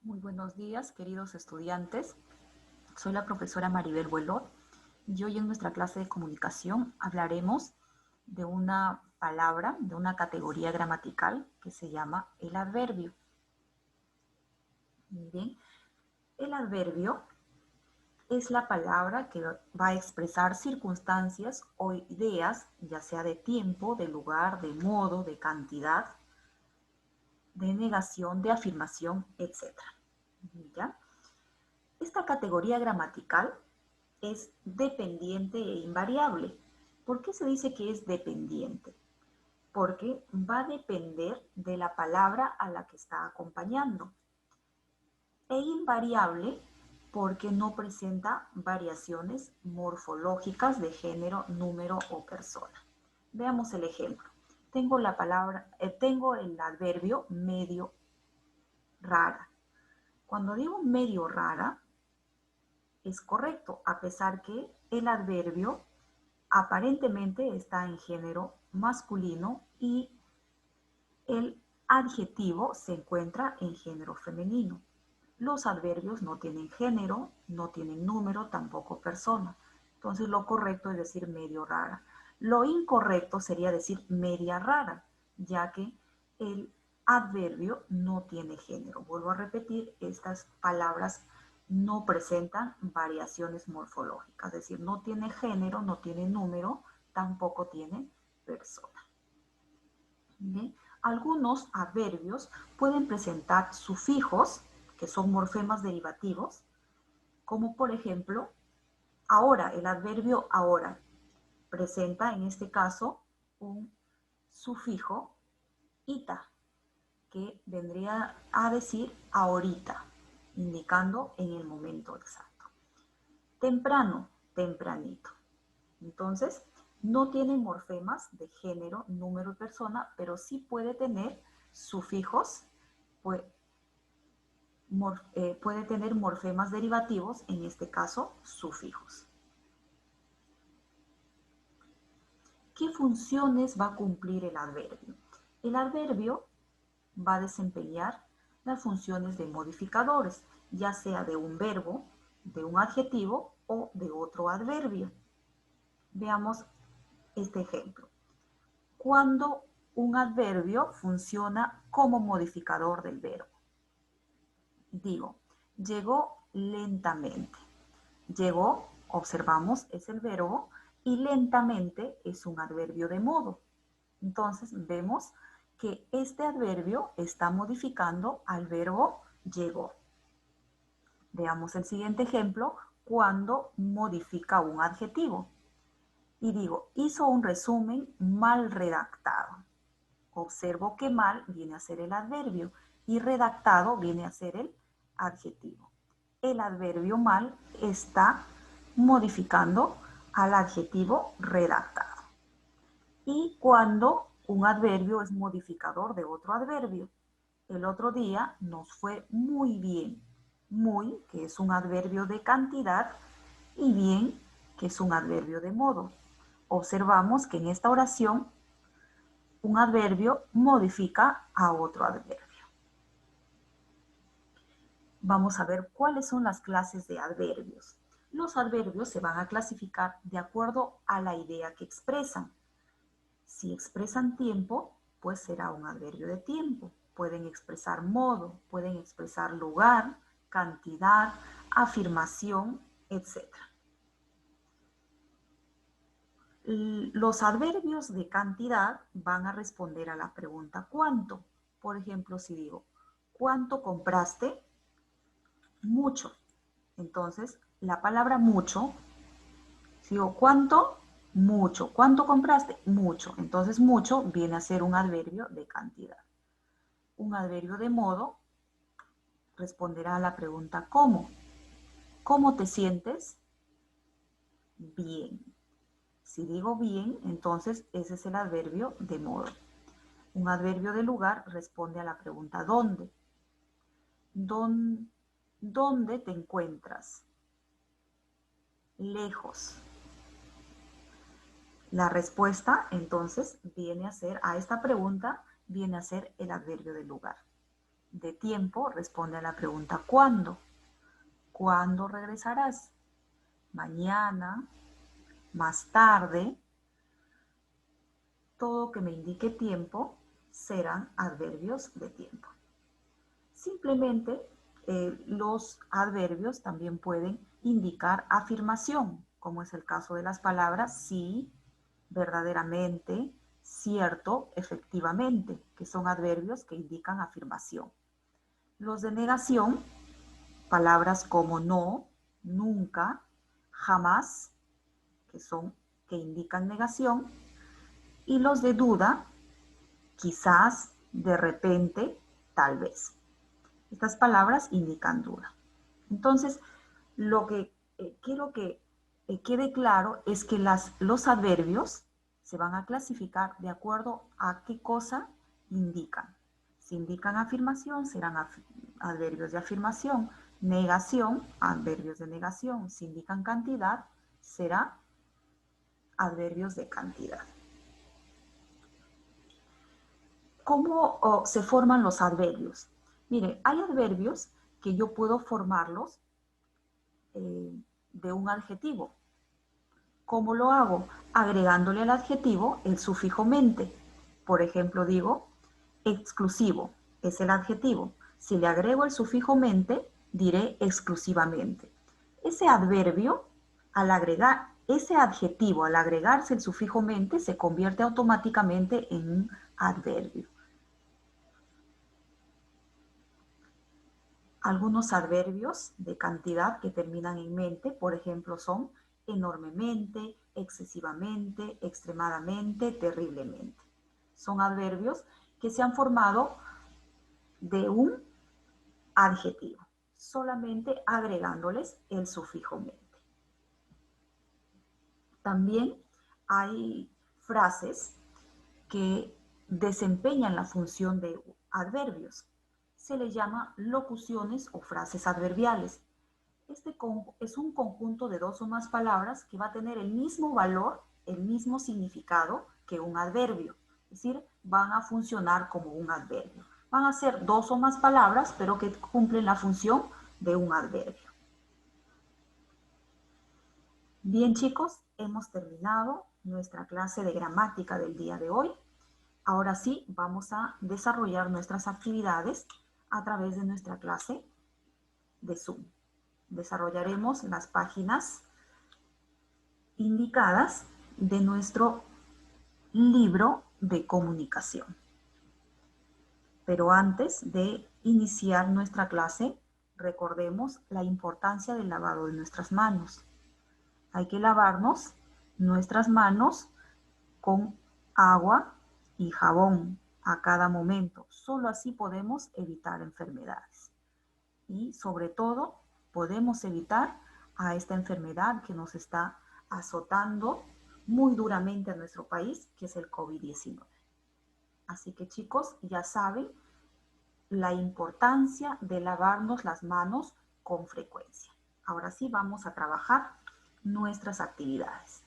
Muy buenos días, queridos estudiantes. Soy la profesora Maribel Buelot y hoy en nuestra clase de comunicación hablaremos de una palabra, de una categoría gramatical que se llama el adverbio. Miren, el adverbio es la palabra que va a expresar circunstancias o ideas, ya sea de tiempo, de lugar, de modo, de cantidad, de negación, de afirmación, etc. ¿Ya? Esta categoría gramatical es dependiente e invariable. ¿Por qué se dice que es dependiente? Porque va a depender de la palabra a la que está acompañando. E invariable porque no presenta variaciones morfológicas de género, número o persona. Veamos el ejemplo. Tengo el adverbio medio rara. Cuando digo medio rara, es correcto, a pesar que el adverbio aparentemente está en género masculino y el adjetivo se encuentra en género femenino. Los adverbios no tienen género, no tienen número, tampoco persona. Entonces lo correcto es decir medio rara. Lo incorrecto sería decir media rara, ya que el adverbio no tiene género. Vuelvo a repetir, estas palabras no presentan variaciones morfológicas, es decir, no tiene género, no tiene número, tampoco tiene persona. ¿Bien? Algunos adverbios pueden presentar sufijos, que son morfemas derivativos, como por ejemplo, ahora, el adverbio ahora presenta en este caso un sufijo ita, que vendría a decir ahorita, indicando en el momento exacto. Temprano, tempranito. Entonces, no tiene morfemas de género, número y persona, pero sí puede tener sufijos, puede tener morfemas derivativos, en este caso, sufijos. ¿Qué funciones va a cumplir el adverbio? El adverbio va a desempeñar las funciones de modificadores, ya sea de un verbo, de un adjetivo o de otro adverbio. Veamos este ejemplo. Cuando un adverbio funciona como modificador del verbo. Digo, llegó lentamente. Llegó, observamos, es el verbo y lentamente es un adverbio de modo. Entonces vemos que este adverbio está modificando al verbo llegó. Veamos el siguiente ejemplo, cuando modifica un adjetivo. Y digo, hizo un resumen mal redactado. Observo que mal viene a ser el adverbio y redactado viene a ser el adjetivo. El adverbio mal está modificando al adjetivo redactado. Y cuando un adverbio es modificador de otro adverbio, el otro día nos fue muy bien. Muy, que es un adverbio de cantidad, y bien, que es un adverbio de modo. Observamos que en esta oración un adverbio modifica a otro adverbio. Vamos a ver cuáles son las clases de adverbios. Los adverbios se van a clasificar de acuerdo a la idea que expresan. Si expresan tiempo, pues será un adverbio de tiempo. Pueden expresar modo, pueden expresar lugar, cantidad, afirmación, etc. Los adverbios de cantidad van a responder a la pregunta ¿cuánto? Por ejemplo, si digo, ¿cuánto compraste? Mucho. Entonces, la palabra mucho, si digo, ¿cuánto? Mucho. ¿Cuánto compraste? Mucho. Entonces, mucho viene a ser un adverbio de cantidad. Un adverbio de modo responderá a la pregunta ¿cómo? ¿Cómo te sientes? Bien. Si digo bien, entonces ese es el adverbio de modo. Un adverbio de lugar responde a la pregunta ¿dónde? ¿Dónde te encuentras? Lejos. La respuesta, entonces, viene a ser, a esta pregunta, viene a ser el adverbio del lugar. de tiempo responde a la pregunta ¿cuándo? ¿Cuándo regresarás? Mañana, más tarde. Todo que me indique tiempo serán adverbios de tiempo. Simplemente los adverbios también pueden indicar afirmación, como es el caso de las palabras sí, verdaderamente, cierto, efectivamente, que son adverbios que indican afirmación. Los de negación, palabras como no, nunca, jamás, que indican negación, y los de duda, quizás, de repente, tal vez. Estas palabras indican duda. Entonces, lo que quiero que quede claro es que los adverbios se van a clasificar de acuerdo a qué cosa indican. Si indican afirmación, serán adverbios de afirmación. Negación, adverbios de negación. Si indican cantidad, será adverbios de cantidad. ¿Cómo se forman los adverbios? Mire, hay adverbios que yo puedo formarlos de un adjetivo. ¿Cómo lo hago? Agregándole al adjetivo el sufijo mente. Por ejemplo, digo exclusivo, es el adjetivo. Si le agrego el sufijo mente, diré exclusivamente. Ese adverbio, ese adjetivo, al agregarse el sufijo mente, se convierte automáticamente en un adverbio. Algunos adverbios de cantidad que terminan en mente, por ejemplo, son enormemente, excesivamente, extremadamente, terriblemente. Son adverbios que se han formado de un adjetivo, solamente agregándoles el sufijo mente. También hay frases que desempeñan la función de adverbios. Se les llama locuciones o frases adverbiales. Este es un conjunto de dos o más palabras que va a tener el mismo valor, el mismo significado que un adverbio. Es decir, van a funcionar como un adverbio. Van a ser dos o más palabras, pero que cumplen la función de un adverbio. Bien, chicos, hemos terminado nuestra clase de gramática del día de hoy. Ahora sí, vamos a desarrollar nuestras actividades a través de nuestra clase de Zoom. Desarrollaremos las páginas indicadas de nuestro libro de comunicación. Pero antes de iniciar nuestra clase, recordemos la importancia del lavado de nuestras manos. Hay que lavarnos nuestras manos con agua y jabón a cada momento. Solo así podemos evitar enfermedades. Y sobre todo, podemos evitar a esta enfermedad que nos está azotando muy duramente a nuestro país, que es el COVID-19. Así que chicos, ya saben la importancia de lavarnos las manos con frecuencia. Ahora sí vamos a trabajar nuestras actividades.